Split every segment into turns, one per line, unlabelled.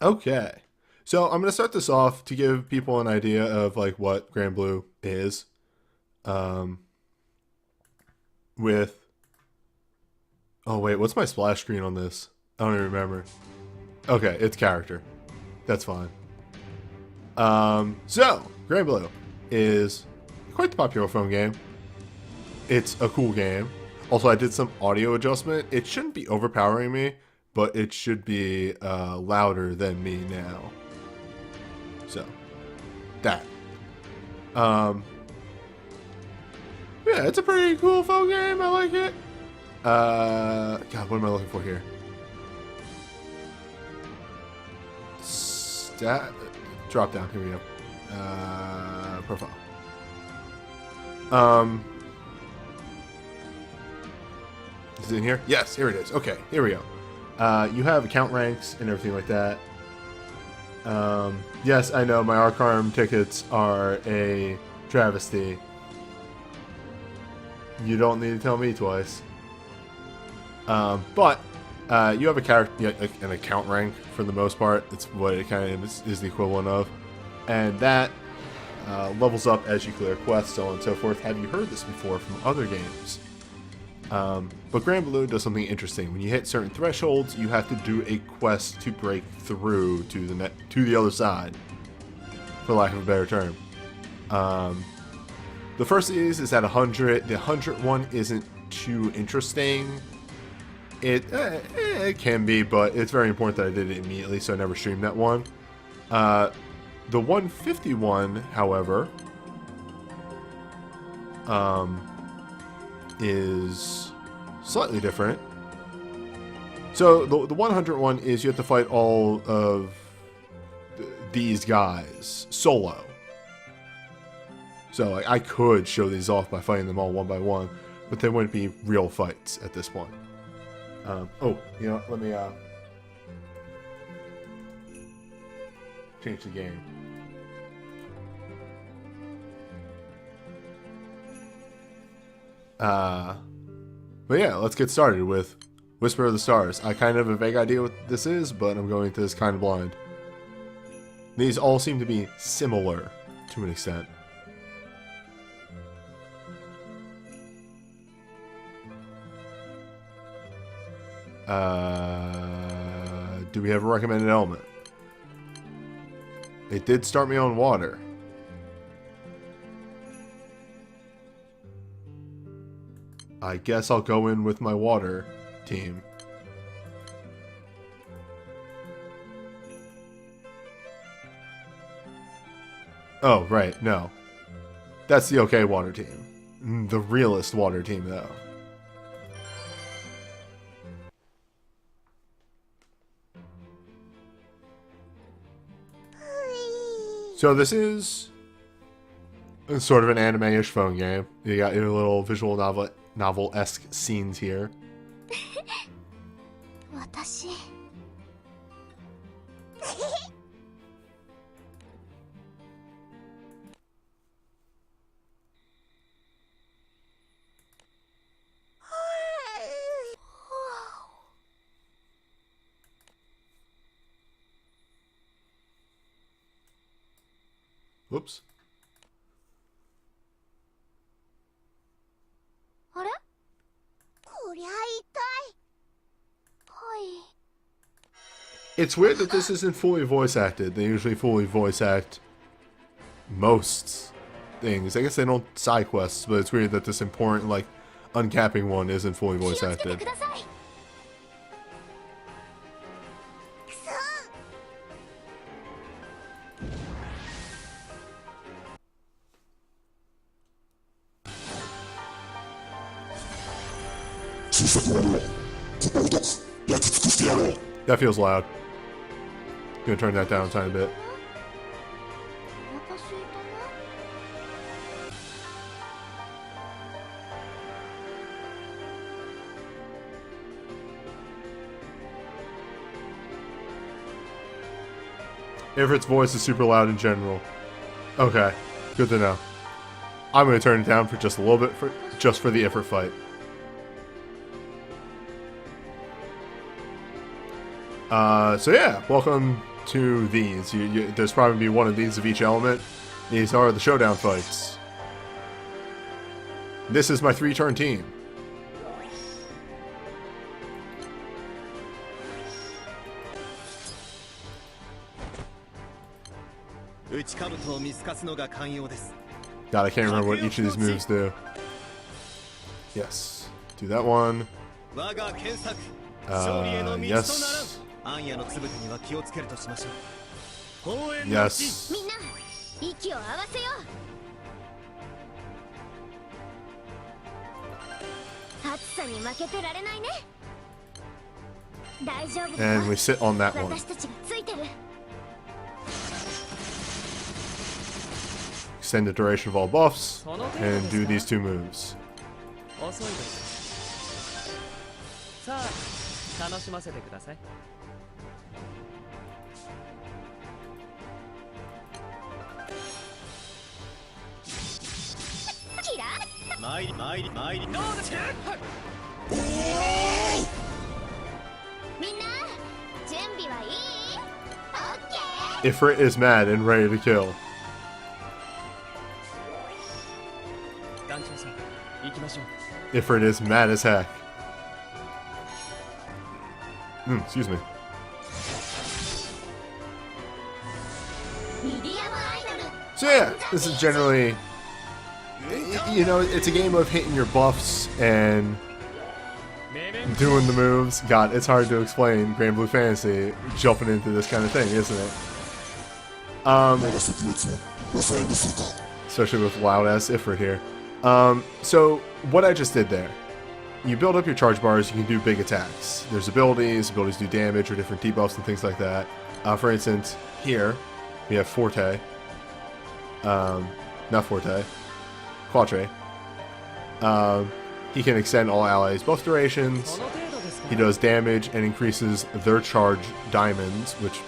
Okay. So I'm gonna start this off to give people an idea of like what Granblue is. Um, with oh wait, what's my splash screen on this? I don't even remember. Okay, it's character. That's fine. So Granblue is quite the popular phone game. It's a cool game. Also, I did some audio adjustment. It shouldn't be overpowering me, but it should be louder than me now. So that. Um, yeah, it's a pretty cool phone game. I like it. God, what am I looking for here? Stat, drop down. Here we go. Profile. Um, is it in here? Yes, here it is. Okay, here we go. You have account ranks and everything like that. Yes, I know my Arcarm tickets are a travesty. You don't need to tell me twice. But you have a character, an account rank for the most part. It's what it kind of is the equivalent of, and that levels up as you clear quests, so on and so forth. Have you heard this before from other games? But Granblue does something interesting. When you hit certain thresholds, you have to do a quest to break through to the other side, for lack of a better term. The first is at 100. The 100 one isn't too interesting. It can be, but it's very important that I did it immediately, so I never streamed that one. The 151, however, is slightly different. So the 100 one is you have to fight all of these guys solo. So I could show these off by fighting them all one by one, but they wouldn't be real fights at this point. Oh, you know, let me change the game. But yeah, let's get started with Whisper of the Stars. I kind of have a vague idea what this is, but I'm going into this kind of blind. These all seem to be similar to an extent. Do we have a recommended element? It did start me on water. I guess I'll go in with my water team. Oh, right, no. That's the okay water team. The realist water team, though. So this is sort of an anime-ish phone game. You got your little visual novel-esque scenes here.
私
Whoops.
あれこりゃ痛いはい
It's weird that this isn't fully voice acted. They usually fully voice act most things. I guess they don't side quests, but it's weird that this important, like, uncapping one isn't fully voice
気をつけて
acted.
くださいくそ
That feels loud. Gonna turn that down a tiny bit.
お腹すいたな
Ifrit's voice is super loud in general. Okay, good to know. I'm gonna turn it down for just a little bit, just for the Ifrit fight. So yeah, welcome to these. There's probably be one of these of each element. These are the showdown fights. This is my 3-turn team. God, I can't remember what each of these moves do. Yes. Do that one. Yes. Yes. And we sit on that one. Extend the duration of all buffs, and do these 2 moves. Ifrit is mad and ready to kill. Ifrit is mad as heck. Excuse me. So yeah, this is generally, you know, it's a game of hitting your buffs and doing the moves. God, it's hard to explain Granblue Fantasy jumping into this kind of thing, isn't it? Especially with loud-ass Ifrit here. So, what I just did there, you build up your charge bars, you can do big attacks. There's abilities do damage or different debuffs and things like that. For instance, here, we have Forte. Not Forte. Quatre. He can extend all allies' buff durations. He does damage and increases their charge diamonds, which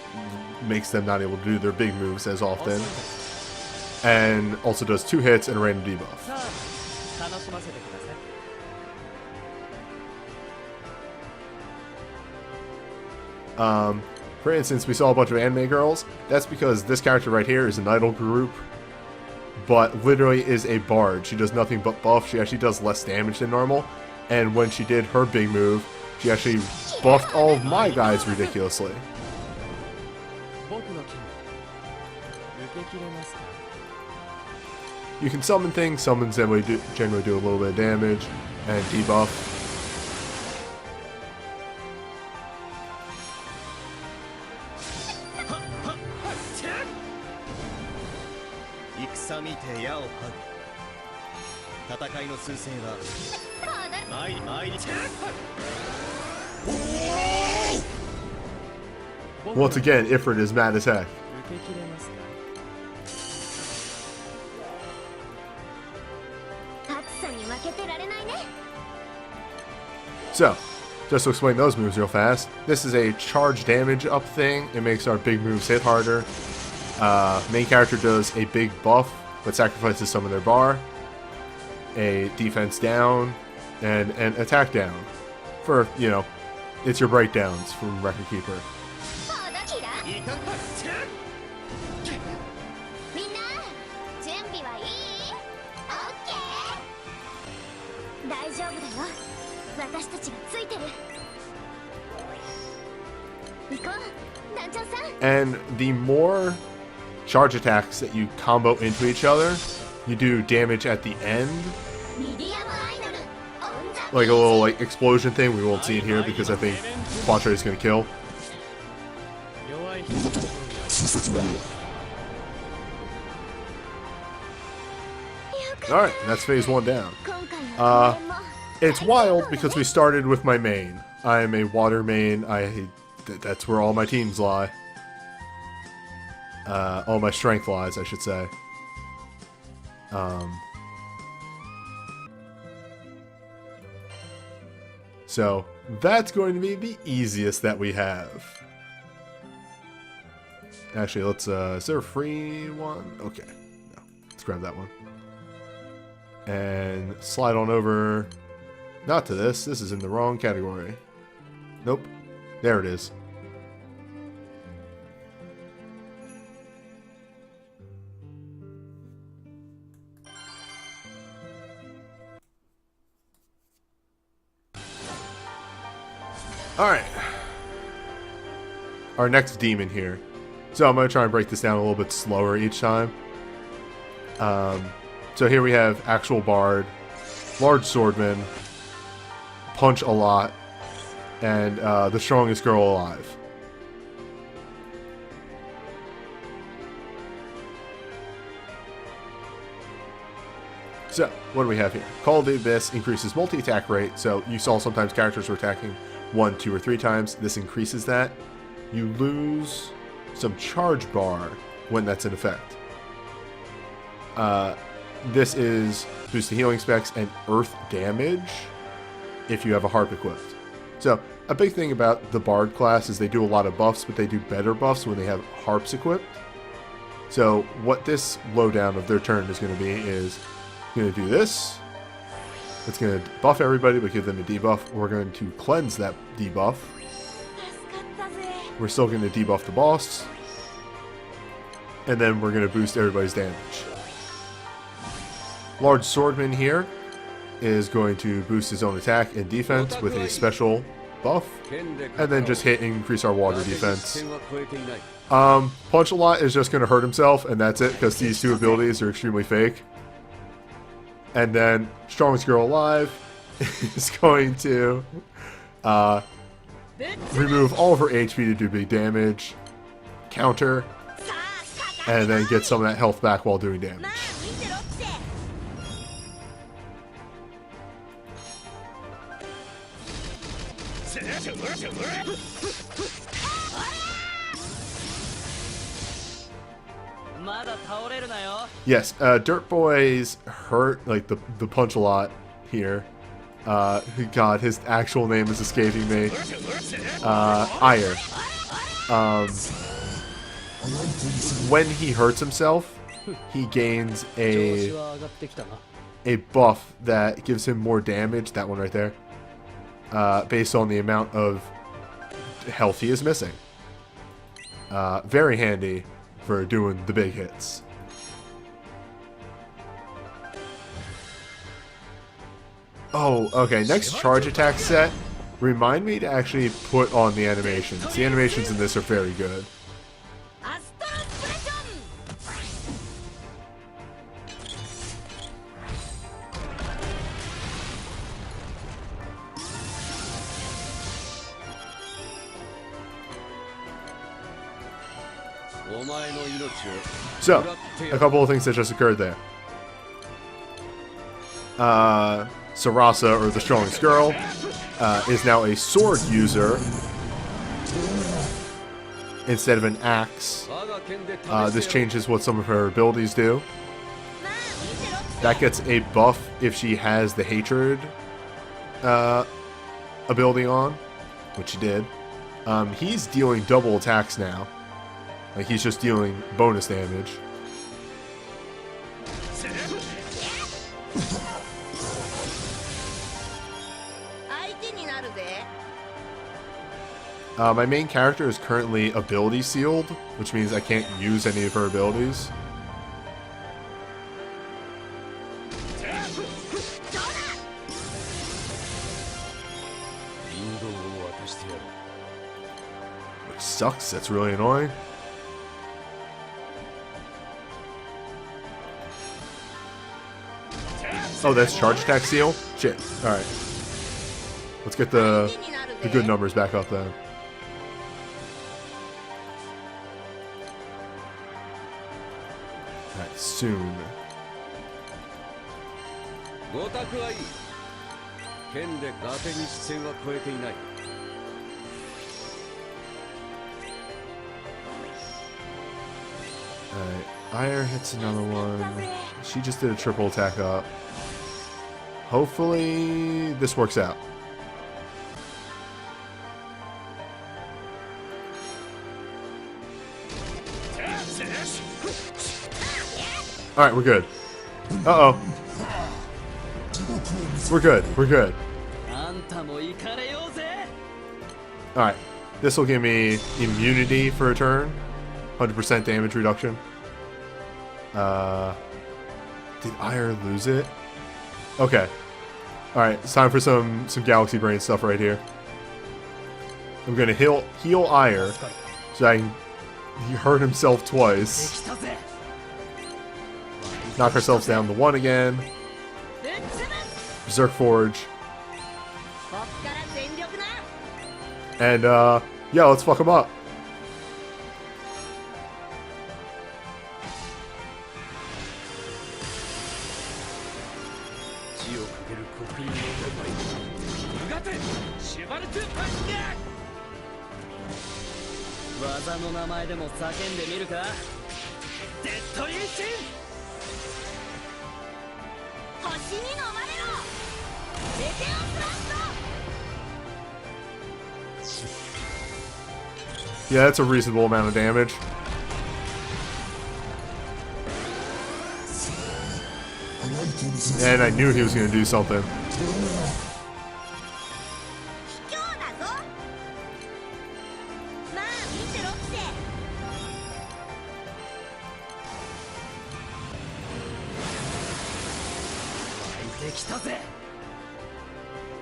makes them not able to do their big moves as often. And also does 2 hits and a random debuff. For instance, we saw a bunch of anime girls. That's because this character right here is an idol group, but literally is a bard. She does nothing but buff. She actually does less damage than normal. And when she did her big move, she actually buffed all of my guys ridiculously. You can summon things. Summons generally do a little bit of damage and debuff. Once again, Ifrit is mad as heck. So, just to explain those moves real fast, this is a charge damage up thing. It makes our big moves hit harder. Main character does a big buff, but sacrifices some of their bar. A defense down, and an attack down. For, you know, it's your breakdowns from Record Keeper. And the more charge attacks that you combo into each other, you do damage at the end. Like a little explosion thing. We won't see it here because I think Quatre is going to kill. Alright, that's phase 1 down. It's wild because we started with my main. I am a water main. That's where all my teams lie. All my strength lies, I should say. So, that's going to be the easiest that we have. Actually, let's, is there a free one? Okay, no, let's grab that one. And slide on over, not to this is in the wrong category. Nope, there it is. Alright. Our next demon here. So I'm going to try and break this down a little bit slower each time. So here we have actual bard, large swordman, punch a lot, and the strongest girl alive. So, what do we have here? Call of the Abyss increases multi-attack rate. So, you saw sometimes characters were attacking 1, 2, or 3 times. This increases that. You lose some charge bar when that's in effect. This is boost to healing specs and earth damage if you have a harp equipped. So, a big thing about the Bard class is they do a lot of buffs, but they do better buffs when they have harps equipped. So, what this lowdown of their turn is going to be is going to do this. It's going to buff everybody, but give them a debuff. We're going to cleanse that debuff. We're still going to debuff the boss. And then we're going to boost everybody's damage. Large Swordman here is going to boost his own attack and defense with a special buff. And then just hit and increase our water defense. Punch a lot is just going to hurt himself, and that's it, because these two abilities are extremely fake. And then Strongest Girl Alive is going to remove all of her HP to do big damage, counter, and then get some of that health back while doing damage. Yes, Dirt Boy's hurt, like the punch a lot here. God, his actual name is escaping me. Ire. When he hurts himself, he gains a buff that gives him more damage, that one right there, based on the amount of health he is missing. Very handy for doing the big hits. Oh, okay, next charge attack set. Remind me to actually put on the animations. The animations in this are very good. So, a couple of things that just occurred there. Sarasa, or the Strongest Girl, is now a sword user instead of an axe. This changes what some of her abilities do. That gets a buff if she has the Hatred ability on, which she did. He's dealing double attacks now. Like, he's just dealing bonus damage. My main character is currently ability sealed, which means I can't use any of her abilities. Which sucks, that's really annoying. Oh, that's charge attack seal? Shit. Alright. Let's get the good numbers back up then. Alright, soon. Alright, Ire hits another one. She just did a triple attack up. Hopefully this works out. Alright, we're good. Uh-oh. We're good, we're good. Alright, this will give me immunity for a turn. 100% damage reduction. Did Ire lose it? Okay. Alright, it's time for some Galaxy Brain stuff right here. I'm gonna heal Ire, so he hurt himself twice. Knock ourselves down to 1 again. Berserk Forge. And yeah, let's fuck him up. Yeah, that's a reasonable amount of damage. And I knew he was going to do something.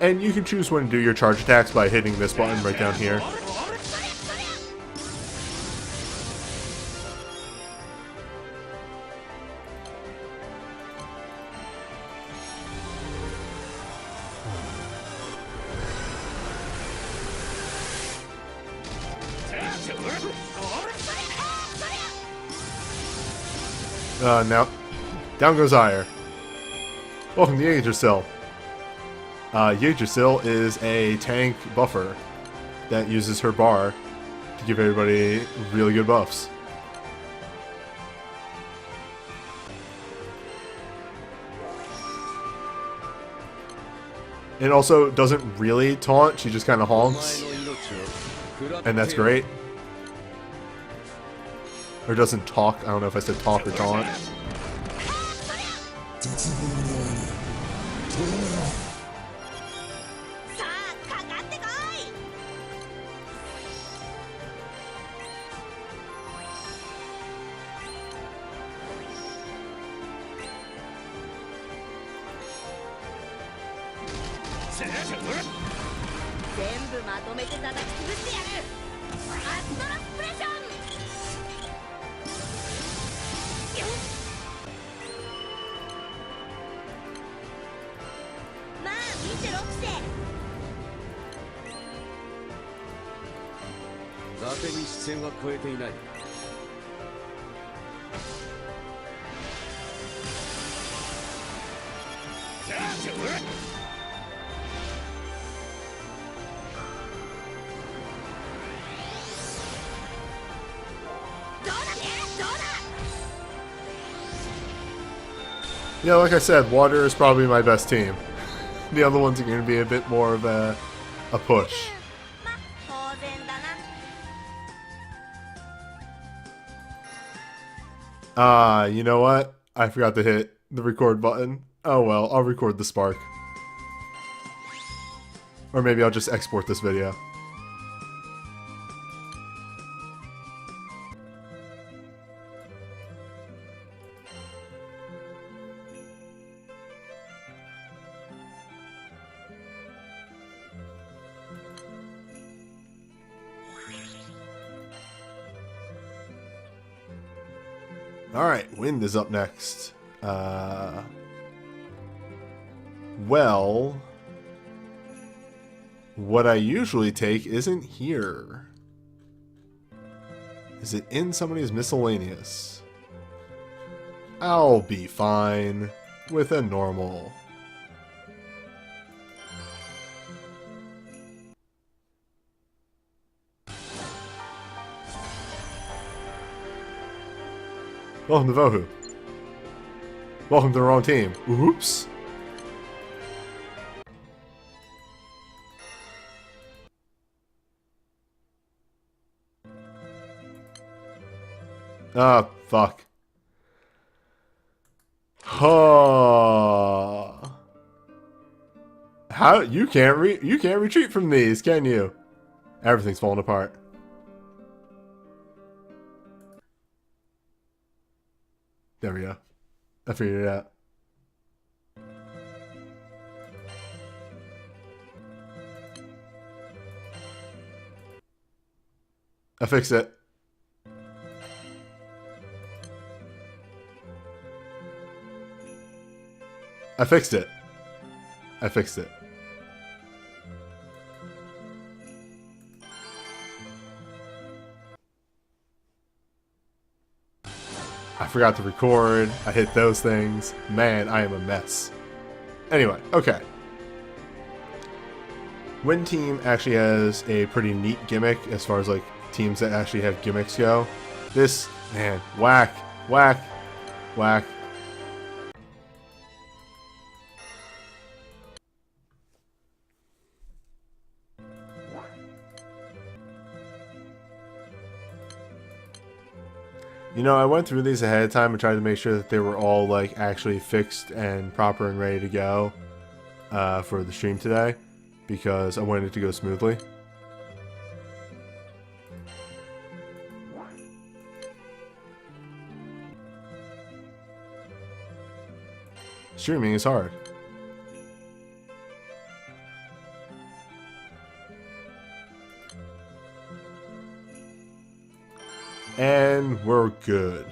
And you can choose when to do your charge attacks by hitting this button right down here. Now, down goes Ire. Welcome to Yggdrasil. Yggdrasil is a tank buffer that uses her bar to give everybody really good buffs. It also doesn't really taunt, she just kind of honks. And that's great. Or doesn't talk, I don't know if I said talk or taunt. Yeah, like I said, water is probably my best team. The other ones are going to be a bit more of a push. You know what? I forgot to hit the record button. Oh well, I'll record the spark. Or maybe I'll just export this video. Alright, Wind is up next. Well, what I usually take isn't here. Is it in somebody's miscellaneous? I'll be fine with a normal. Welcome to Vohu. Welcome to the wrong team. Oops. Ah, fuck. Huh. How you can't retreat from these, can you? Everything's falling apart. There we go. I figured it out. I fixed it. I fixed it. I fixed it. I forgot to record. I hit those things. Man, I am a mess. Anyway, okay. Win Team actually has a pretty neat gimmick as far as like teams that actually have gimmicks go. This, man, whack, whack, whack. You know, I went through these ahead of time and tried to make sure that they were all like actually fixed and proper and ready to go for the stream today, because I wanted it to go smoothly. Streaming is hard. And we're good.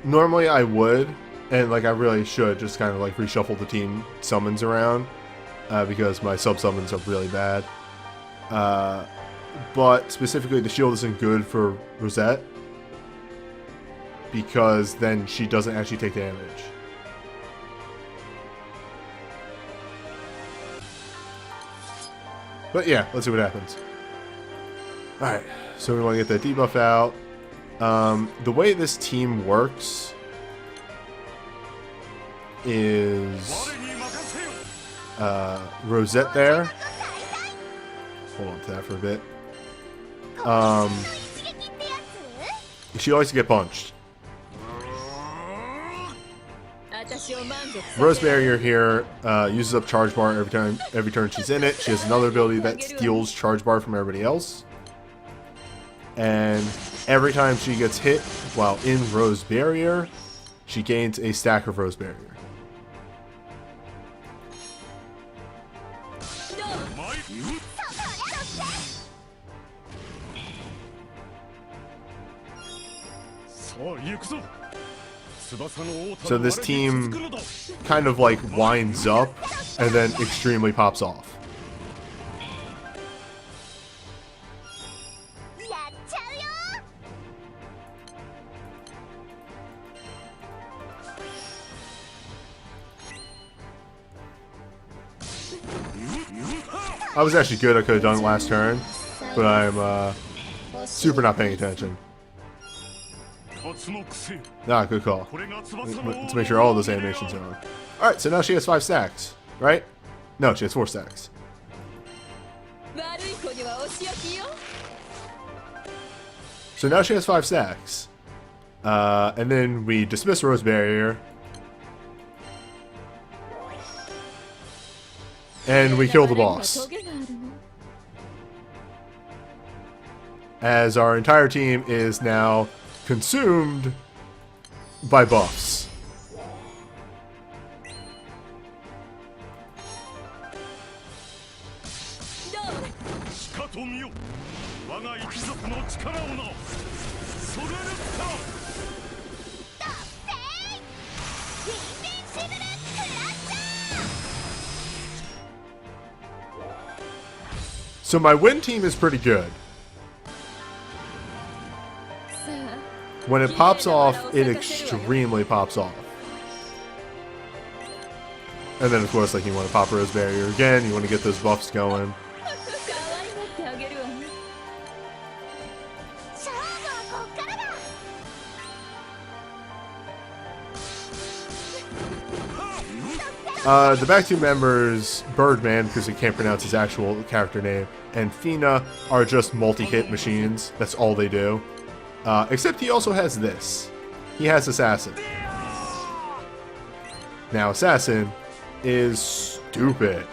Normally I would, and like I really should, just kind of like reshuffle the team summons around, because my sub summons are really bad. But specifically the shield isn't good for Rosette, because then she doesn't actually take damage. But yeah, let's see what happens. Alright, so we want to get that debuff out. The way this team works is Rosette there. Hold on to that for a bit. She likes to get punched. Rose Barrier here uses up charge bar every turn she's in it. She has another ability that steals charge bar from everybody else. And every time she gets hit while in Rose Barrier, she gains a stack of Rose Barrier. So this team kind of like winds up and then extremely pops off. I was actually good. I could have done it last turn, but I'm super not paying attention. Nah, good call. Let's make sure all of those animations are on. Alright, so now she has 5 stacks, right? No, she has 4 stacks. So now she has 5 stacks. And then we dismiss Rose Barrier. And we kill the boss. As our entire team is now consumed by buffs. So my win team is pretty good. When it pops off, it extremely pops off. And then of course, like, you want to pop Rose Barrier again, you want to get those buffs going. The back two members, Birdman, because he can't pronounce his actual character name, and Fina are just multi-hit machines. That's all they do. Except he also has this. He has Assassin. Now, Assassin is stupid.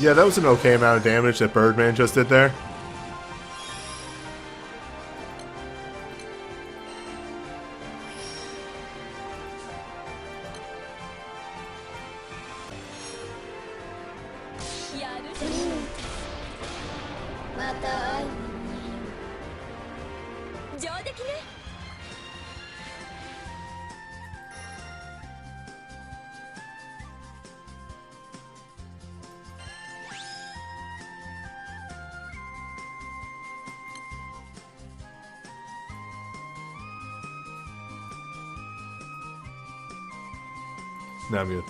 Yeah, that was an okay amount of damage that Birdman just did there. Now I'm good.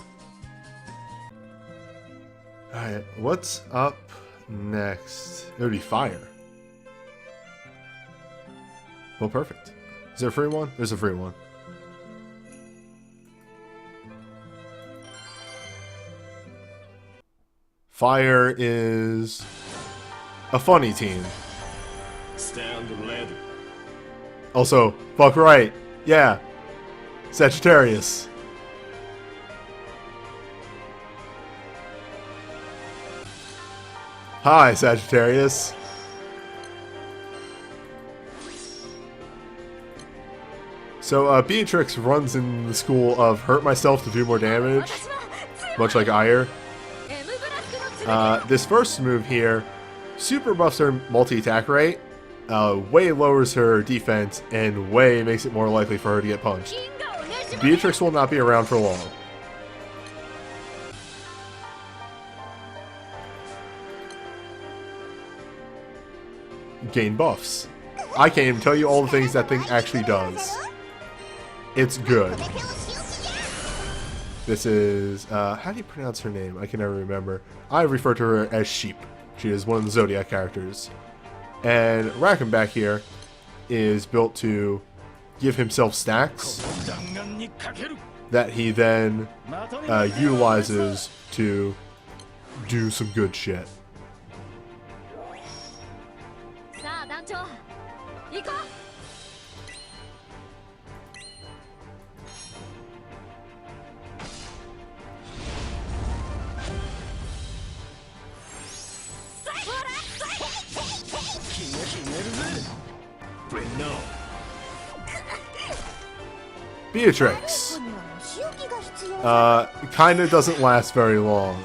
Alright, what's up next? It would be fire. Well, perfect. Is there a free one? There's a free one. Fire is a funny team.
Stand ready.
Also, fuck right. Yeah. Sagittarius. Hi, Sagittarius. So, Beatrix runs in the school of hurt myself to do more damage, much like Ire. This first move here super buffs her multi-attack rate, way lowers her defense, and way makes it more likely for her to get punched. Beatrix will not be around for long. Gain buffs. I can't even tell you all the things that thing actually does. It's good. This is, how do you pronounce her name? I can never remember. I refer to her as Sheep. She is one of the Zodiac characters. And Rakenback here is built to give himself stacks that he then utilizes to do some good shit. Beatrix. Kinda doesn't last very long.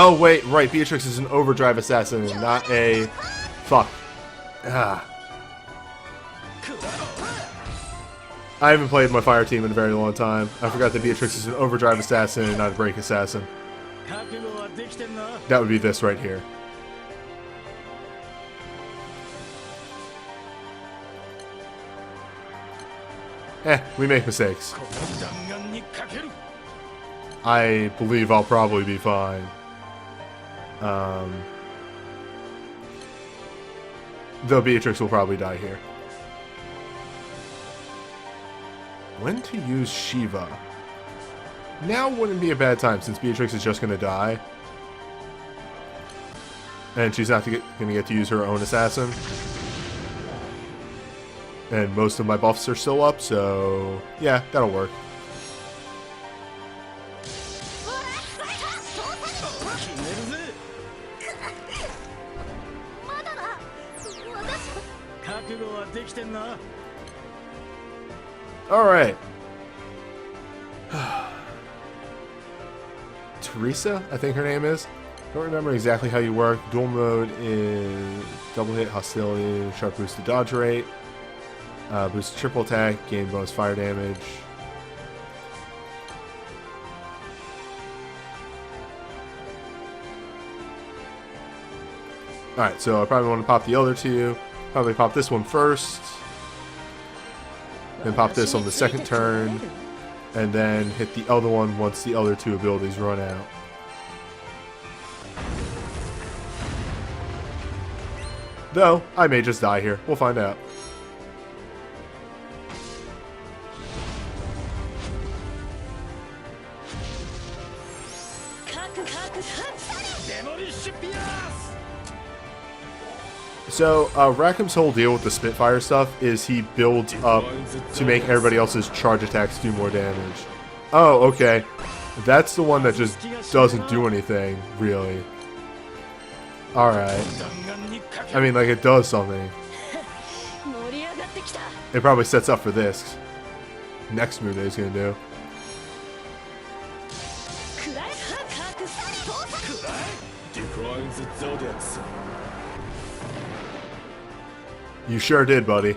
Oh wait, right, Beatrix is an overdrive assassin, not a... Fuck. Ah. I haven't played my fire team in a very long time. I forgot that Beatrix is an overdrive assassin and not a break assassin. That would be this right here. We make mistakes. I believe I'll probably be fine. Though Beatrix will probably die here. When to use Shiva? Now wouldn't be a bad time since Beatrix is just going to die. And she's not going to get to use her own assassin. And most of my buffs are still up, so yeah, that'll work. Alright. Teresa, I think her name is. Don't remember exactly how you work. Dual mode is double hit, hostility, sharp boost to dodge rate, boost to triple attack, gain bonus fire damage. Alright, so I probably want to pop the other two. Probably pop this one first. Then pop this on the second turn. And then hit the other one once the other two abilities run out. Though, I may just die here. We'll find out. So, Rackham's whole deal with the Spitfire stuff is he builds up to make everybody else's charge attacks do more damage. Oh, okay. That's the one that just doesn't do anything, really. Alright. I mean, like, it does something. It probably sets up for this. Next move that he's gonna do. You sure did, buddy.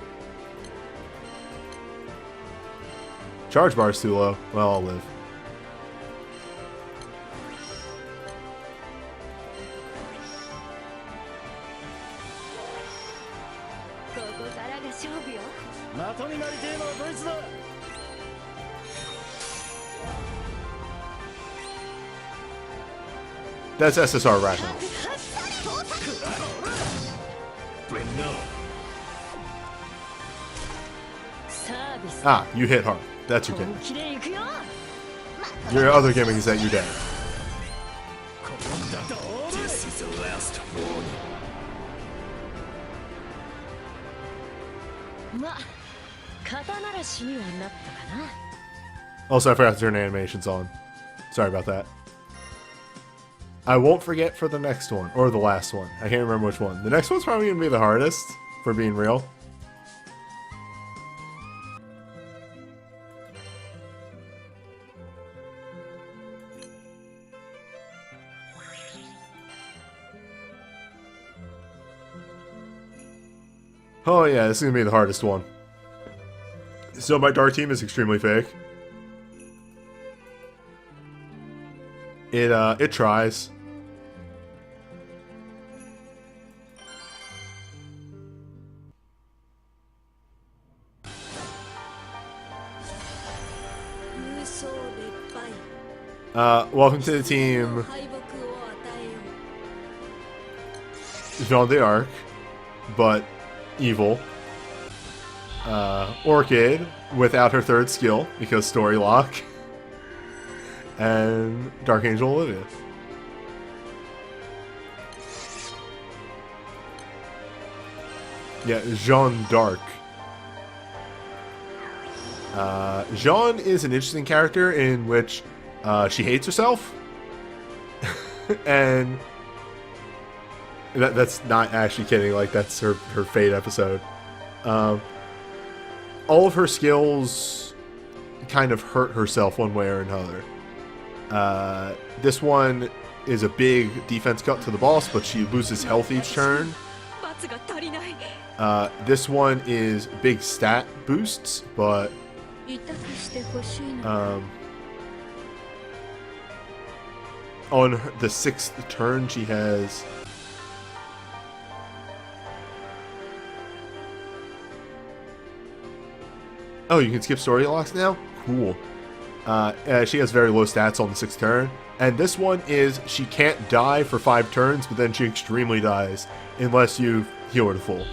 Charge bar's too low. Well, I'll live. That's SSR Rackham. Ah, you hit hard. That's your gimmick. Your other gimmick is that you're dead.
This is the last warning.
Also, I forgot to turn animations on. Sorry about that. I won't forget for the next one, or the last one. I can't remember which one. The next one's probably going to be the hardest, for being real. Oh yeah, this is going to be the hardest one. So my dark team is extremely fake. It tries. Welcome to the team, Jean d'Arc, but evil. Orchid, without her third skill, because story lock. And Dark Angel Olivia. Yeah, Jeanne d'Arc. Jeanne is an interesting character in which she hates herself. And that's not actually kidding, like that's her Fate episode. All of her skills kind of hurt herself one way or another. This one is a big defense cut to the boss, but she loses health each turn. This one is big stat boosts, but on the 6th turn she has oh, you can skip story locks now? Cool. She has very low stats on the 6th turn. And this one is she can't die for 5 turns, but then she extremely dies unless you heal her to full.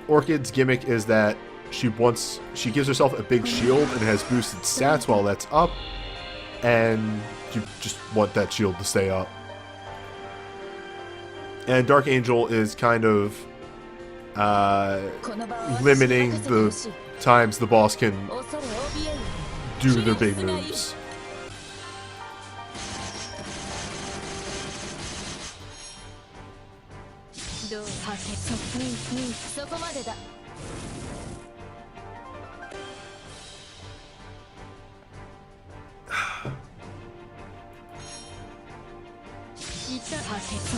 Orchid's gimmick is that she gives herself a big shield and has boosted stats while that's up. And you just want that shield to stay up. And Dark Angel is kind of limiting the times the boss can do their big moves.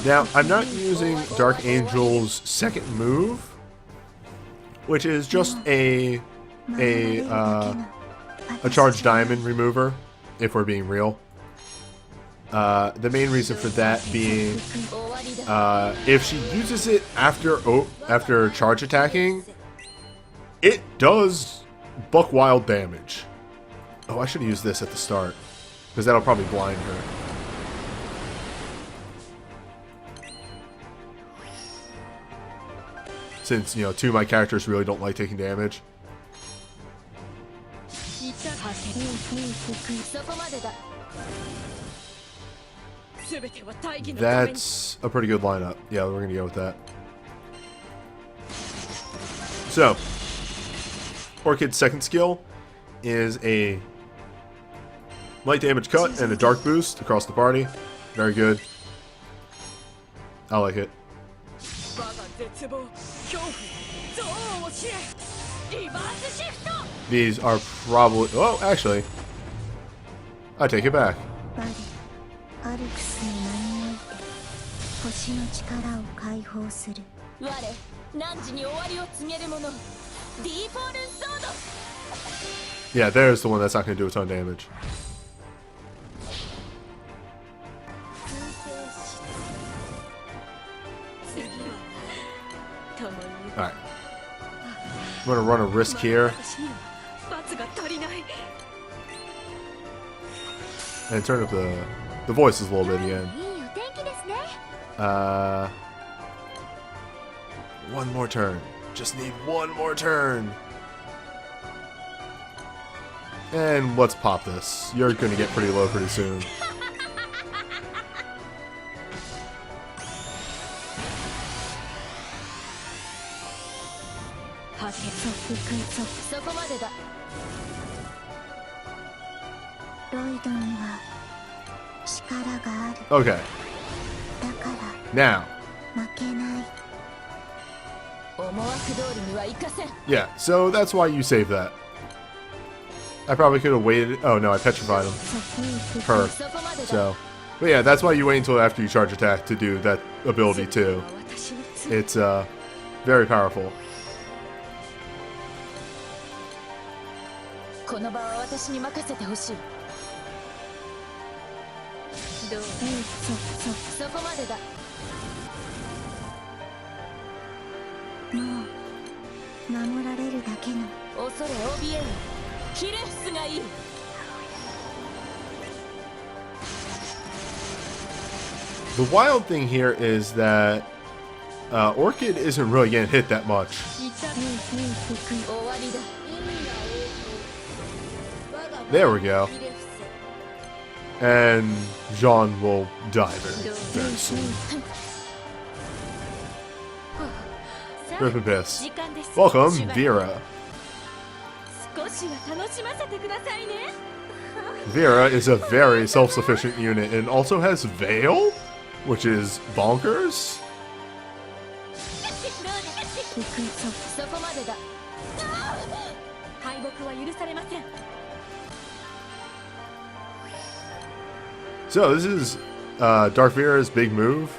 Now, I'm not using Dark Angel's second move, which is just a charged diamond remover, if we're being real. The main reason for that being, if she uses it after charge attacking, it does buck wild damage. Oh, I should have used this at the start, because that'll probably blind her. since, you know, two of my characters really don't like taking damage. That's a pretty good lineup. Yeah, we're going to go with that. So, Orchid's second skill is a light damage cut and a dark boost across the party. Very good. I like it. These are probably... Oh, actually, I take it back. Yeah, there's the one that's not going to do a ton of damage. Alright. I'm going to run a risk here. And turn up the voices a little bit again. One more turn. Just need one more turn. And let's pop this. You're going to get pretty low pretty soon. Okay. Now. Yeah, so that's why you saved that. I probably could have waited. Oh no, I petrified him. Her. So. But yeah, that's why you wait until after you charge attack to do that ability too. It's very powerful. The wild thing here is that Orchid isn't really getting hit that much. There we go. And Jean will die very soon. Rip and piss. Welcome, Vera. Vera is a very self-sufficient unit and also has Veil, which is bonkers. So this is Dark Vera's big move.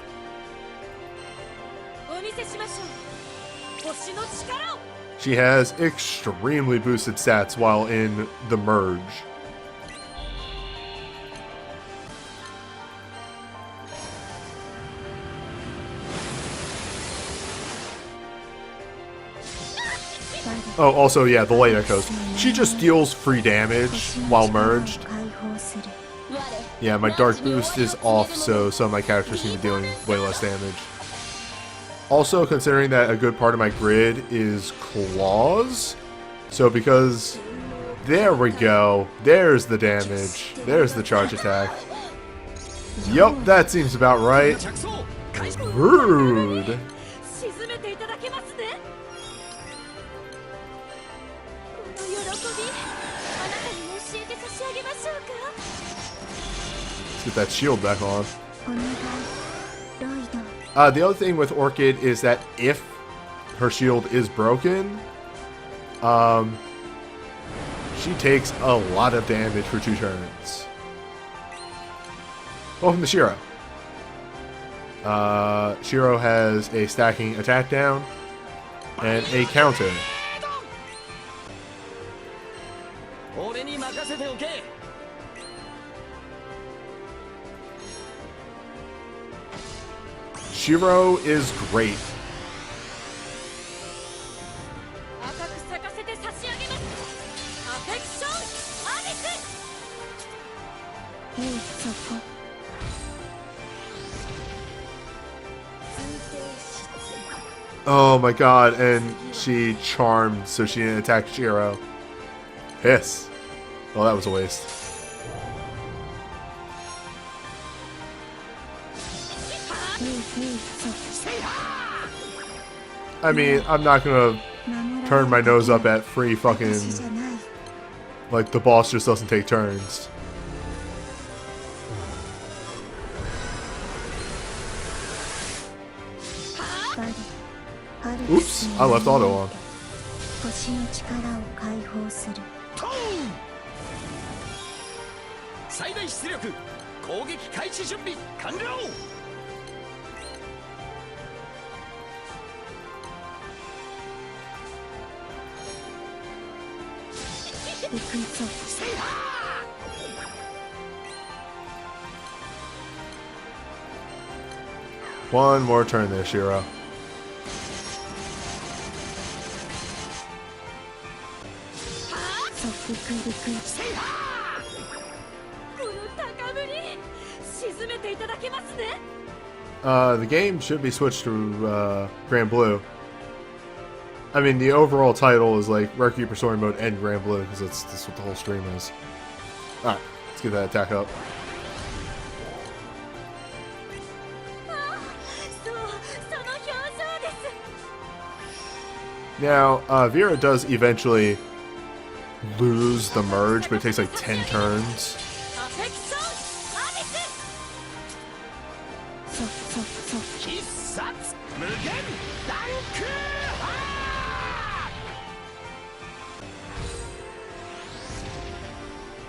She has extremely boosted stats while in the merge. Oh, also, yeah, the light echoes. She just deals free damage while merged. Yeah, my dark boost is off, so some of my characters seem to be dealing way less damage. Also, considering that a good part of my grid is claws, so because... There we go. There's the damage. There's the charge attack. Yup, that seems about right. Rude. Let's get that shield back on. The other thing with Orchid is that if her shield is broken, she takes a lot of damage for 2 turns. Welcome to Shiro. Shiro has a stacking attack down and a counter. Shiro is great. Oh my god, and she charmed so she didn't attack Shiro. Piss. Well, that was a waste. I mean, I'm not gonna turn my nose up at free fucking... Like, the boss just doesn't take turns. Oops, I left auto on.
星の力を解放する。
最大出力攻撃開始準備完了。
行くぞ。
One more turn there, Shiro. The game should be switched to Granblue. I mean, the overall title is like Requiem for Story Mode and Granblue because that's what the whole stream is. Alright, let's get that attack up. Now, Vera does eventually lose the merge, but it takes like 10 turns.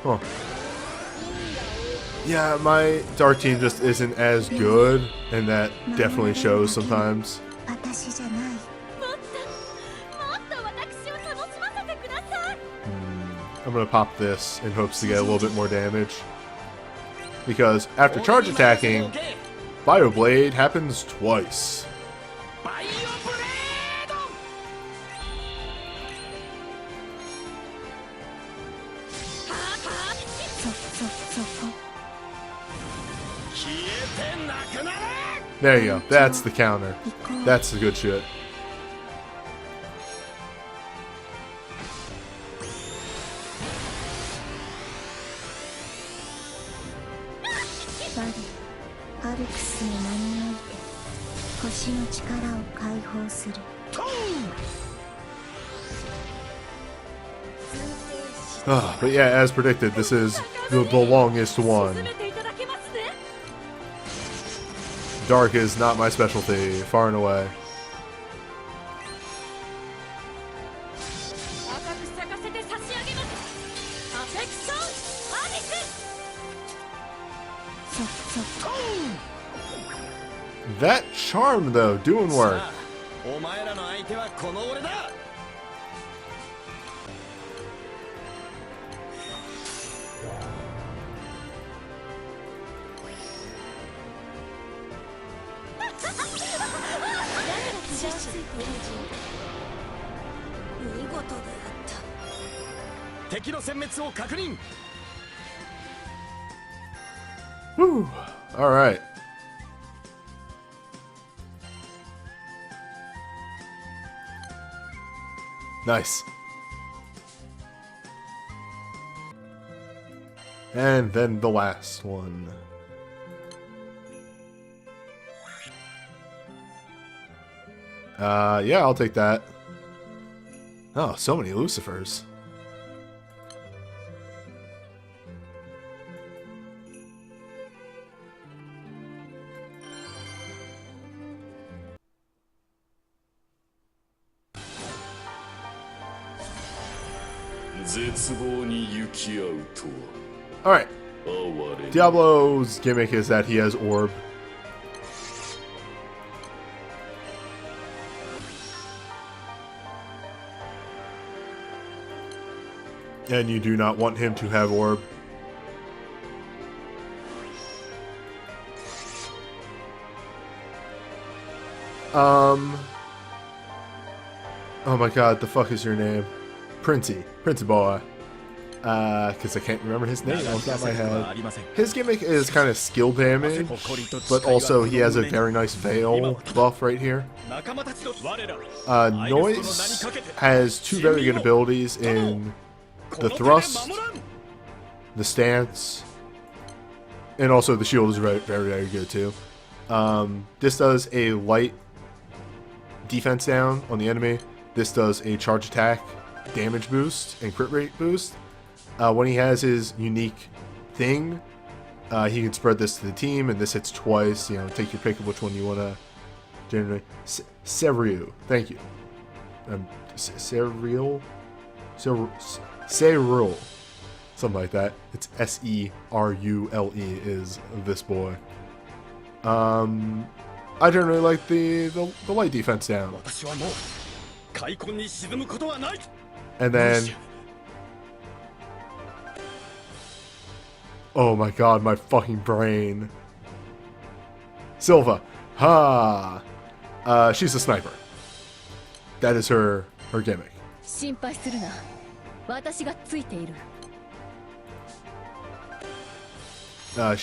Huh. Yeah, my Dark Team just isn't as good, and that definitely shows sometimes. I'm gonna pop this in hopes to get a little bit more damage. Because after charge attacking, Bio Blade happens twice. There you go. That's the counter. That's the good shit. But yeah, as predicted, this is the longest one. Dark is not my specialty, far and away. That charm, though, doing work. Whew. All right. Nice. And then the last one. Yeah, I'll take that. Oh, so many Lucifers. Alright. Diablo's gimmick is that he has orb. And you do not want him to have orb. Oh my god, the fuck is your name? Princey boy. because I can't remember his name off the top of my head. His gimmick is kind of skill damage, but also he has a very nice veil buff right here. Noise has two very good abilities in the thrust, the stance, and also the shield is very, very good too. This does a light defense down on the enemy. This does a charge attack damage boost and crit rate boost. When he has his unique thing, he can spread this to the team, and this hits twice. You know, take your pick of which one you want to generate. Serule, thank you. Serule, something like that. It's Serule is this boy. I generally like the light defense down. And then, oh my god, my fucking brain. Silva, ha! She's a sniper. That is her gimmick. She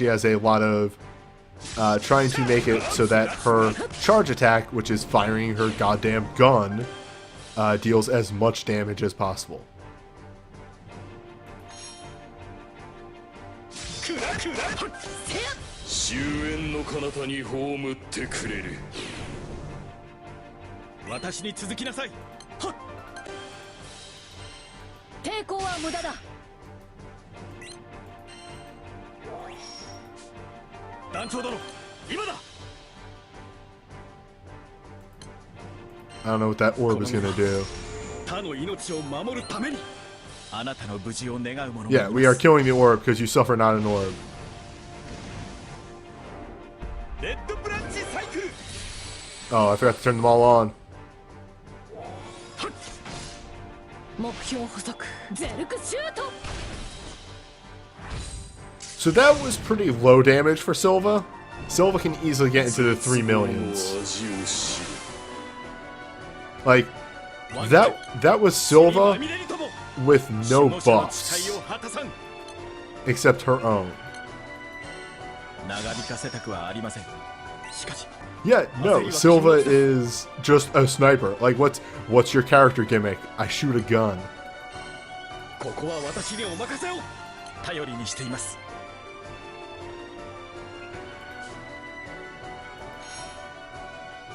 has a lot of trying to make it so that her charge attack, which is firing her goddamn gun, deals as much damage as possible. I don't know what that orb is gonna do. Yeah, we are killing the orb because you suffer not an orb. Oh, I forgot to turn them all on. So that was pretty low damage for Silva. Silva can easily get into the 3 millions. Like, that was Silva with no buffs. Except her own. Yeah, no, Silva is just a sniper. Like, what's your character gimmick? I shoot a gun.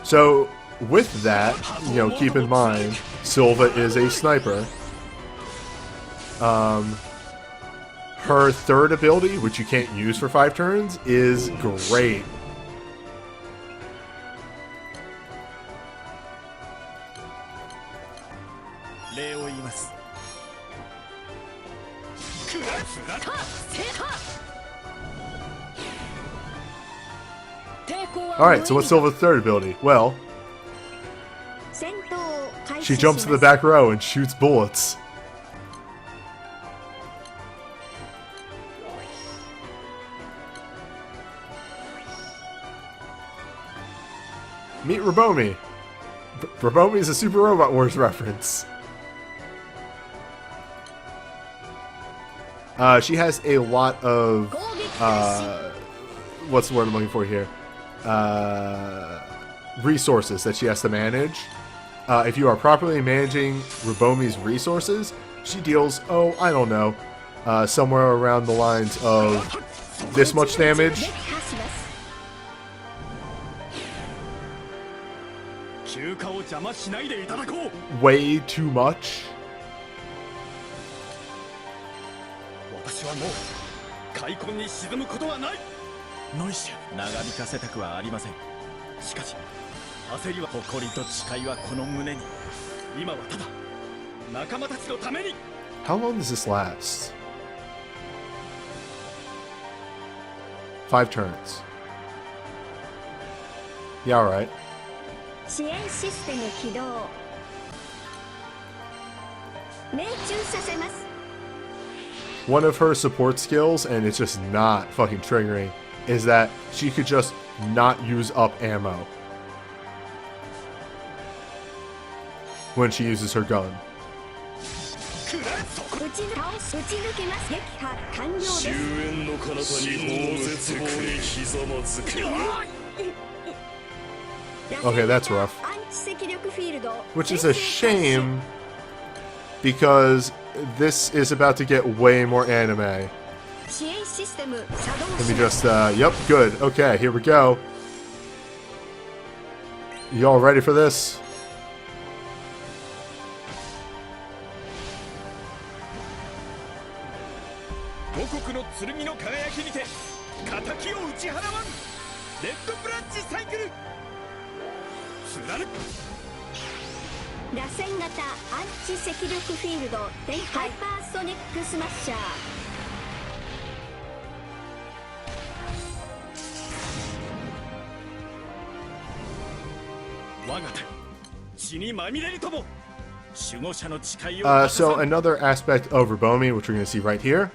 So, with that, you know, keep in mind, Silva is a sniper. Her third ability, which you can't use for 5 turns, is great. Alright, so what's Silva's third ability? Well, she jumps to the back row and shoots bullets. Meet Rabomi. Rabomi is a Super Robot Wars reference. She has a lot of what's the word I'm looking for here? Resources that she has to manage. If you are properly managing Rabomi's resources, she deals, oh, I don't know, somewhere around the lines of this much damage. Way too much. How long does this last? 5 turns. Yeah, alright. One of her support skills, and it's just not fucking triggering, is that she could just not use up ammo when she uses her gun. Okay, that's rough. Which is a shame, because this is about to get way more anime. Let me just, yep, good. Okay, here we go. Y'all ready for this? So another aspect of Rubomi, which we're going to see right here,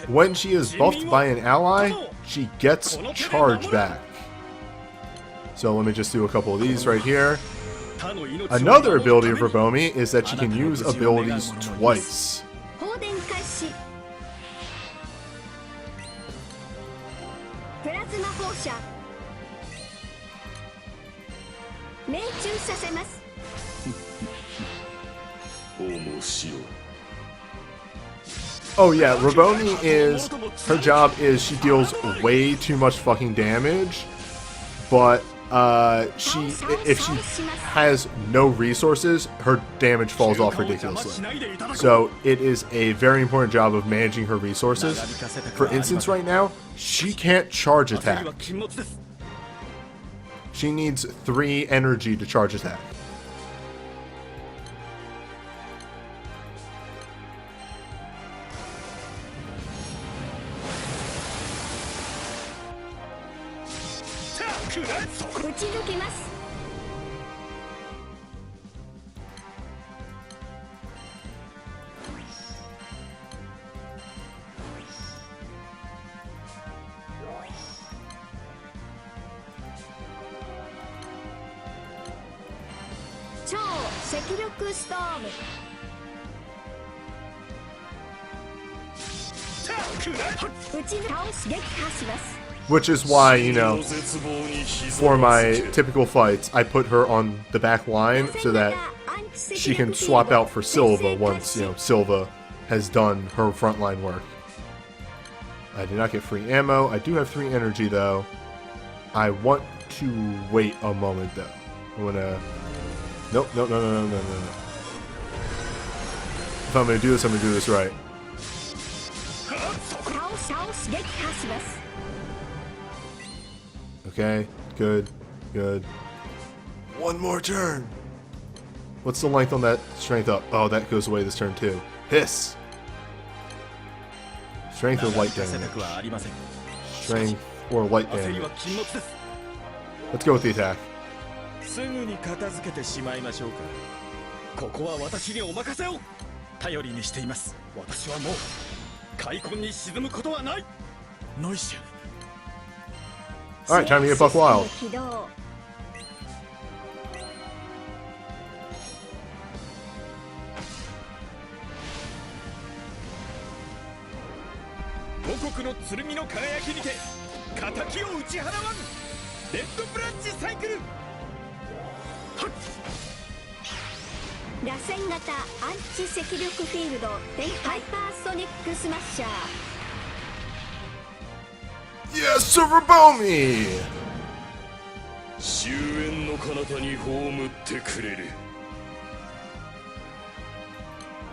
when she is buffed by an ally, she gets charge back. So let me just do a couple of these right here. Another ability of Rubomi is that she can use abilities twice. Oh yeah, Rubomi is, her job is she deals way too much fucking damage, but if she has no resources, her damage falls off ridiculously. So it is a very important job of managing her resources. For instance, right now, she can't charge attack. She needs 3 energy to charge attack. Which is why, you know, for my typical fights, I put her on the back line so that she can swap out for Silva once, you know, Silva has done her frontline work. I did not get free ammo. I do have 3 energy, though. I want to wait a moment, though. I'm gonna... Nope, no. If I'm gonna do this, I'm gonna do this right. Okay, good. One more turn! What's the length on that strength up? Oh, that goes away this turn too. Hiss! Strength or light damage? Strength or light damage. Let's go with the attack. Alright, time to get buck wild. Yes, Rubomi!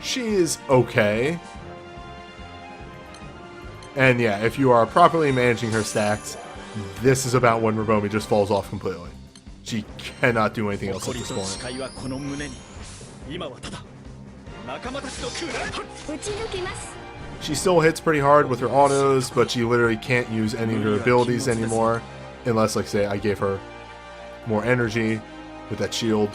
She is okay. And yeah, if you are properly managing her stacks, this is about when Rubomi just falls off completely. She cannot do anything else at this point. She still hits pretty hard with her autos, but she literally can't use any of her abilities anymore. Unless, like, say, I gave her more energy with that shield.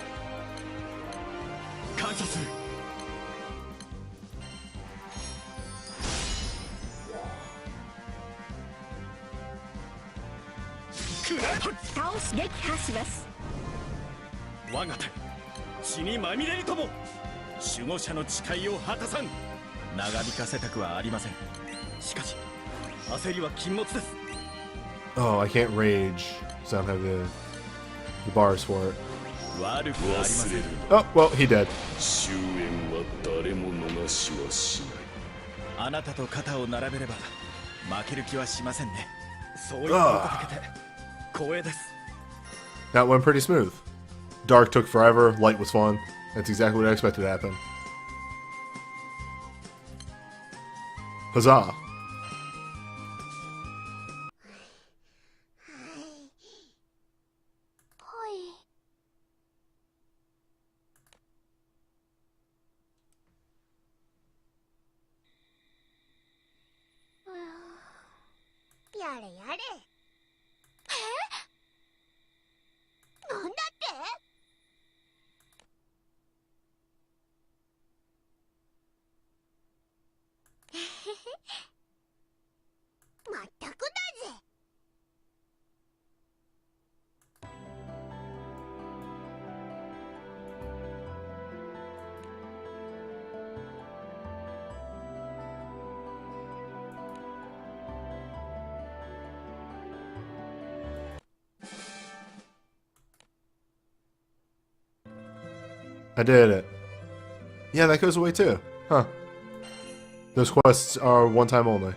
守護者の誓いを果たさん。長引かせたくはありません。しかし焦りは禁物です。
Oh, I can't rage, so I don't have the bars for it.
悪くありません。
Oh, well, he did.
終焉は誰も逃しはしない。
あなたと肩を並べれば負ける気はしませんね。そういうことだけで光栄です。
That went pretty smooth. Dark took forever, light was fun. That's exactly what I expected to happen. Huzzah!
はいやれやれ。なんだってまったくだぜ。
I did it. Yeah, that goes away too. Huh. Those quests are one time only.